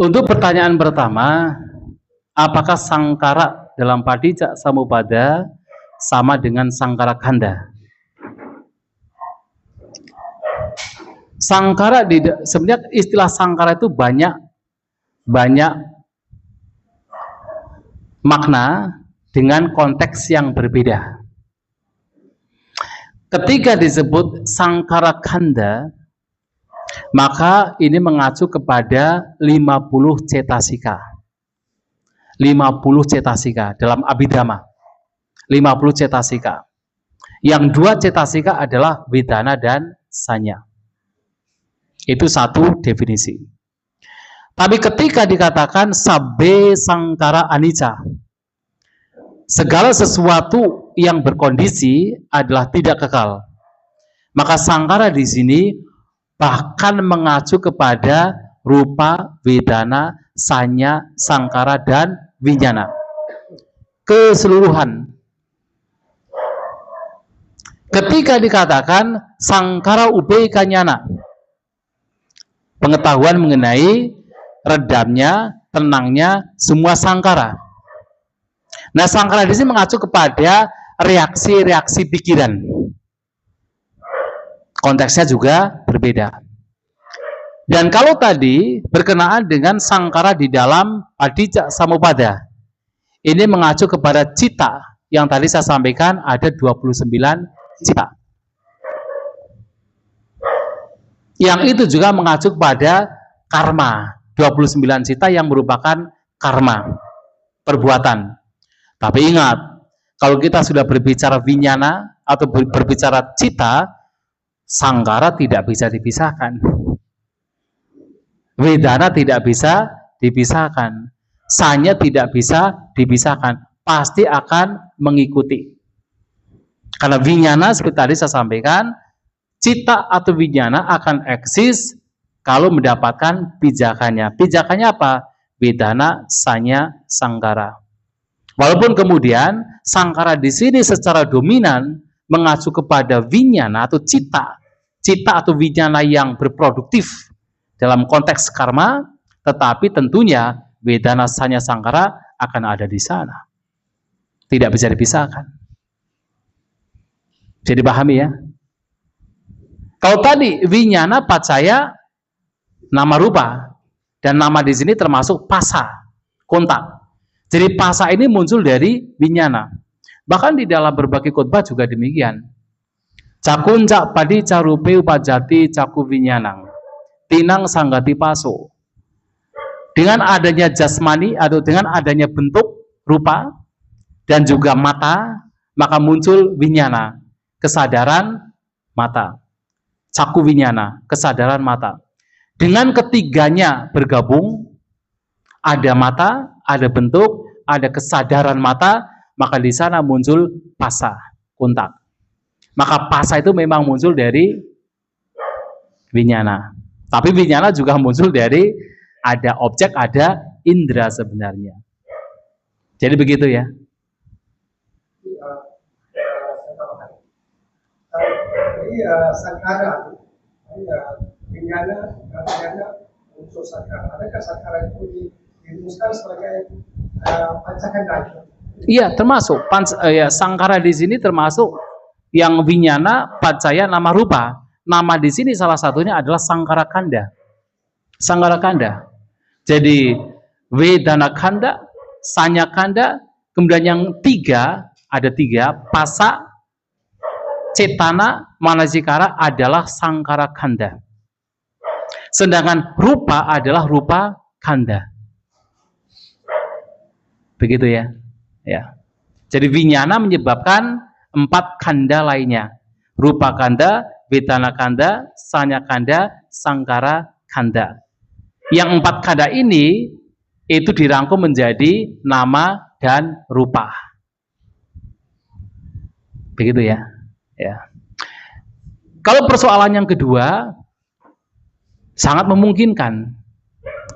Untuk pertanyaan pertama, apakah sangkara dalam Padicca Samuppada sama dengan sangkara kanda? Sangkara sebenarnya istilah sangkara itu banyak makna dengan konteks yang berbeda. Ketika disebut sangkara kanda, maka ini mengacu kepada 50 cetasika. 50 cetasika dalam Abhidhamma. 50 cetasika. Yang 2 cetasika adalah Vedana dan Sanya. Itu satu definisi. Tapi ketika dikatakan sabbe sangkara anicca, segala sesuatu yang berkondisi adalah tidak kekal. Maka sangkara di sini bahkan mengacu kepada rupa, vedana, sanya, sangkara, dan vinyana. Keseluruhan. Ketika dikatakan sangkara ubekanyana, pengetahuan mengenai redamnya, tenangnya semua sangkara. Nah, sangkara di sini mengacu kepada reaksi-reaksi pikiran. Konteksnya juga berbeda. Dan kalau tadi berkenaan dengan sangkara di dalam Padicca Samuppada, ini mengacu kepada cita yang tadi saya sampaikan ada 29 cita. Yang itu juga mengacu kepada karma, 29 cita yang merupakan karma, perbuatan. Tapi ingat, kalau kita sudah berbicara vinyana atau berbicara cita, sangkara tidak bisa dipisahkan. Vedana tidak bisa dipisahkan. Sanya tidak bisa dipisahkan. Pasti akan mengikuti. Karena vinyana seperti tadi saya sampaikan, cita atau vinyana akan eksis kalau mendapatkan pijakannya. Pijakannya apa? Vedana, sanya, sangkara. Walaupun kemudian sangkara di sini secara dominan mengacu kepada vinyana atau cita atau vinyana yang berproduktif dalam konteks karma, tetapi tentunya vedana, sanya, sangkara akan ada di sana. Tidak bisa dipisahkan. Jadi pahami ya. Kalau tadi vinyana, pacaya, nama rupa, dan nama di sini termasuk pasa, kontak. Jadi pasa ini muncul dari vinyana. Bahkan di dalam berbagai khotbah juga demikian. Cakunca padicca rupe upajati caku vinyanang. Tinang sanggati paso. Dengan adanya jasmani atau dengan adanya bentuk rupa dan juga mata, maka muncul vinyana, kesadaran mata. Caku vinyana, kesadaran mata. Dengan ketiganya bergabung, ada mata, ada bentuk, ada kesadaran mata, maka di sana muncul pasa, kontak. Maka pasa itu memang muncul dari vinyana. Tapi vinyana juga muncul dari ada objek, ada indera sebenarnya. Jadi begitu ya. Jadi sangkara, vinyana unsur sangkara. Adakah sangkara itu dirumuskan sebagai pancakanda? Iya, termasuk sangkara di sini termasuk yang vinyana, pacaya, nama rupa. Nama di sini salah satunya adalah sangkara kanda. Sangkara kanda. Jadi vedana kanda, sanya kanda, kemudian yang ada tiga, pasa, cetana, manasikara adalah sangkara kanda. Sedangkan rupa adalah rupa kanda. Begitu ya. Ya. Jadi vinyana menyebabkan 4 kanda lainnya. Rupa kanda, vedana kanda, sanya kanda, sangkara kanda. Yang 4 kanda ini itu dirangkum menjadi nama dan rupa. Begitu ya. Ya. Kalau persoalan yang kedua, sangat memungkinkan.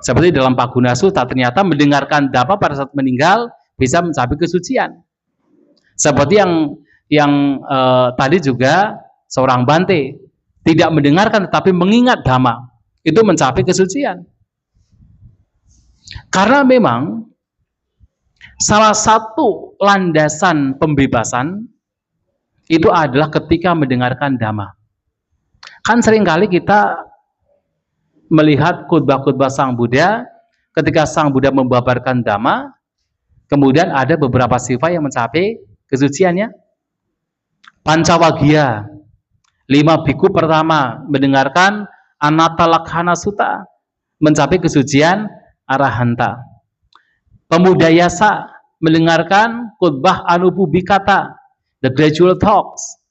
Seperti dalam Paguna Sutta, ternyata mendengarkan dhamma pada saat meninggal bisa mencapai kesucian. Seperti yang tadi juga seorang Bante tidak mendengarkan tetapi mengingat dhamma, itu mencapai kesucian. Karena memang salah satu landasan pembebasan itu adalah ketika mendengarkan dhamma. Kan seringkali kita melihat khutbah-khutbah Sang Buddha, ketika Sang Buddha membabarkan dhamma, kemudian ada beberapa sifat yang mencapai kesuciannya. Pancawagya, 5 biku pertama mendengarkan Anattalakkana Sutta, mencapai kesucian arahanta. Pemudayasa mendengarkan khutbah Anupubbhikata, the gradual talks,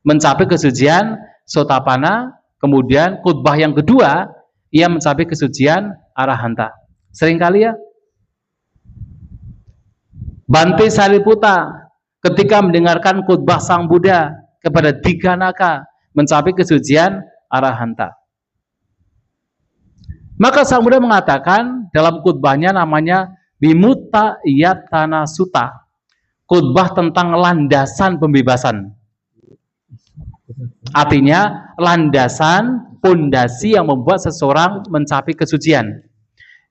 mencapai kesucian Sotapanna. Kemudian khutbah yang kedua, ia mencapai kesucian arahanta. Seringkali ya. Bante Sariputta ketika mendengarkan khutbah Sang Buddha kepada Diganaka, mencapai kesucian arahanta. Maka Sang Buddha mengatakan dalam khutbahnya namanya Vimutta Yatana Sutta, khutbah tentang landasan pembebasan. Artinya landasan, pondasi yang membuat seseorang mencapai kesucian.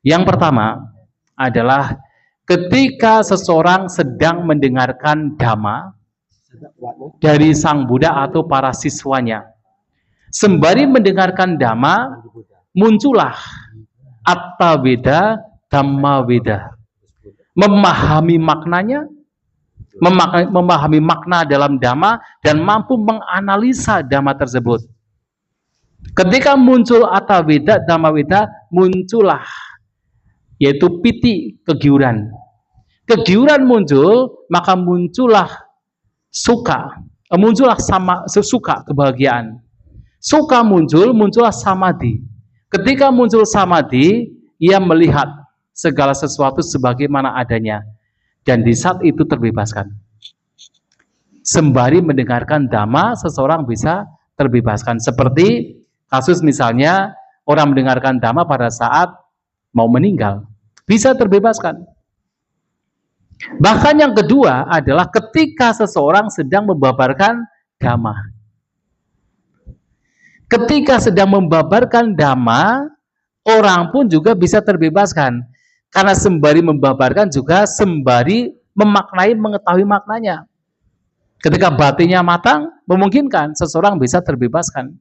Yang pertama adalah ketika seseorang sedang mendengarkan dhamma dari Sang Buddha atau para siswanya. Sembari mendengarkan dhamma, muncullah Atta Veda, Dhamma Veda. Memahami maknanya, memahami makna dalam dhamma, dan mampu menganalisa dhamma tersebut. Ketika muncul Atta Veda, Dhamma Veda, muncullah yaitu piti, kegiuran. Kegiuran muncul, maka muncullah suka, muncullah suka, kebahagiaan. Suka muncul, muncullah samadhi. Ketika muncul samadhi, ia melihat segala sesuatu sebagaimana adanya, dan di saat itu terbebaskan. Sembari mendengarkan dhamma, seseorang bisa terbebaskan. Seperti kasus misalnya orang mendengarkan dhamma pada saat mau meninggal, bisa terbebaskan. Bahkan yang kedua adalah ketika seseorang sedang membabarkan dhamma. Ketika sedang membabarkan dhamma, orang pun juga bisa terbebaskan. Karena sembari membabarkan juga sembari memaknai, mengetahui maknanya. Ketika batinnya matang, memungkinkan seseorang bisa terbebaskan.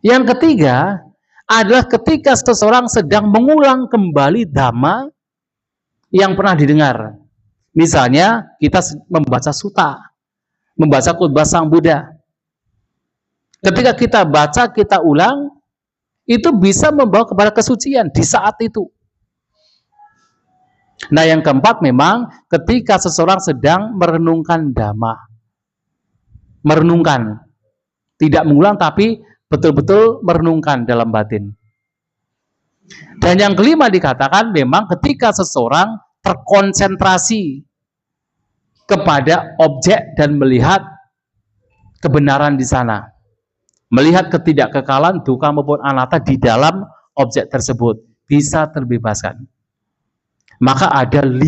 Yang ketiga adalah ketika seseorang sedang mengulang kembali dhamma yang pernah didengar. Misalnya kita membaca sutta, membaca khutbah Sang Buddha. Ketika kita baca, kita ulang, itu bisa membawa kepada kesucian di saat itu. Nah, yang keempat memang ketika seseorang sedang merenungkan dhamma. Merenungkan. Tidak mengulang tapi betul-betul merenungkan dalam batin. Dan yang kelima dikatakan memang ketika seseorang terkonsentrasi kepada objek dan melihat kebenaran di sana. Melihat ketidakkekalan, duka maupun anatta di dalam objek tersebut, bisa terbebaskan. Maka ada 5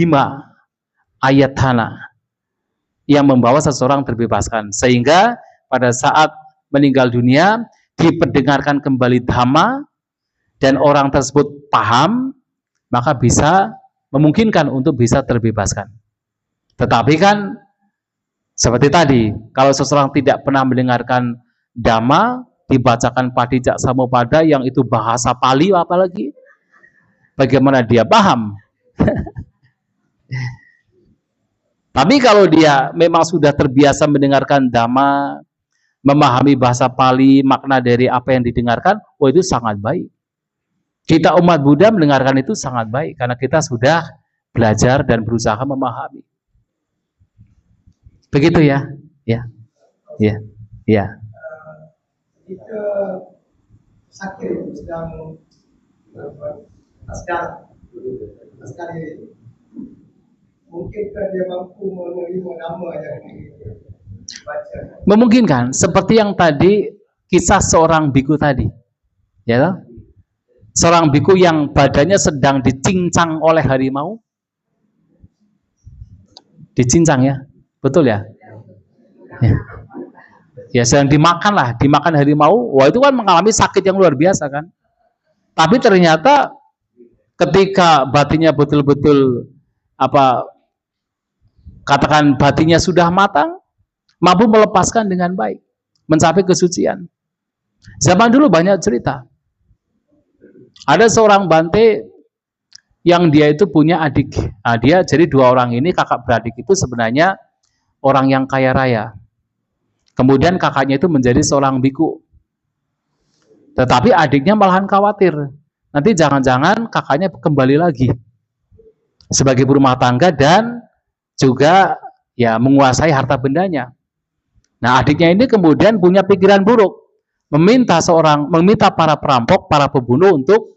ayatana yang membawa seseorang terbebaskan. Sehingga pada saat meninggal dunia, diperdengarkan kembali dhamma, dan orang tersebut paham, maka bisa memungkinkan untuk bisa terbebaskan. Tetapi kan, seperti tadi, kalau seseorang tidak pernah mendengarkan dhamma, dibacakan Padijak Samuppada yang itu bahasa Pali apalagi, bagaimana dia paham? Tapi kalau dia memang sudah terbiasa mendengarkan dhamma, memahami bahasa Pali, makna dari apa yang didengarkan, oh itu sangat baik. Kita umat Buddha mendengarkan itu sangat baik, karena kita sudah belajar dan berusaha memahami. Begitu ya? Ya. Ya. Ya. Jika sakit sedang askar ini, mungkinkah dia mampu menerima nama yang dibaca? Memungkinkan, seperti yang tadi kisah seorang biku tadi, ya, seorang biku yang badannya sedang dicincang oleh harimau, dicincang ya, betul ya? Ya. Ya sedang dimakan harimau, wah itu kan mengalami sakit yang luar biasa kan. Tapi ternyata ketika batinnya betul-betul katakan batinnya sudah matang, mampu melepaskan dengan baik, mencapai kesucian. Zaman dulu banyak cerita. Ada seorang bante yang dia itu punya adik. Nah, dia jadi dua orang ini kakak beradik itu sebenarnya orang yang kaya raya. Kemudian kakaknya itu menjadi seorang biku. Tetapi adiknya malahan khawatir. Nanti jangan-jangan kakaknya kembali lagi sebagai berumah tangga dan juga ya menguasai harta bendanya. Nah, adiknya ini kemudian punya pikiran buruk, meminta para perampok, para pembunuh untuk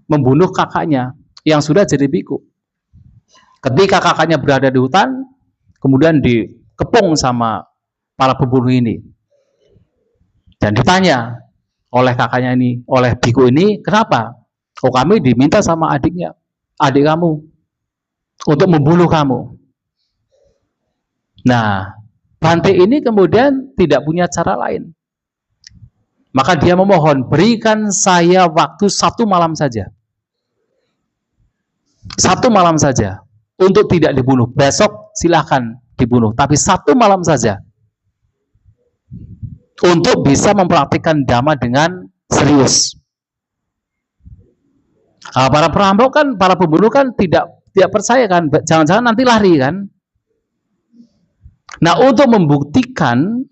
membunuh kakaknya yang sudah jadi biku. Ketika kakaknya berada di hutan, kemudian dikepung sama para pembunuh ini. Dan ditanya oleh kakaknya ini, oleh biku ini, kenapa? Oh, kami diminta sama adik kamu untuk membunuh kamu. Nah, bante ini kemudian tidak punya cara lain. Maka dia memohon, berikan saya waktu 1 malam saja. 1 malam saja untuk tidak dibunuh. Besok silahkan dibunuh, tapi 1 malam saja untuk bisa mempraktikkan dhamma dengan serius. Nah, para perampok kan, para pembunuh kan tidak percaya kan, jangan-jangan nanti lari kan. Nah, untuk membuktikan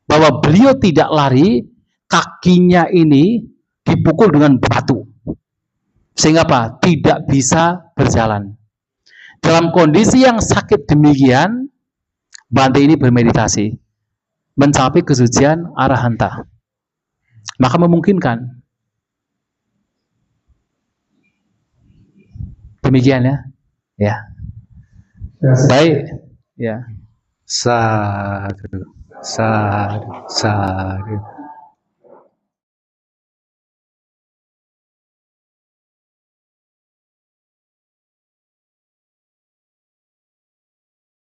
bahwa beliau tidak lari, kakinya ini dipukul dengan batu. Sehingga apa? Tidak bisa berjalan. Dalam kondisi yang sakit demikian, bante ini bermeditasi, mencapai kesucian arahanta. Maka memungkinkan. Demikian ya. Ya. Baik. Ya. Sadhu.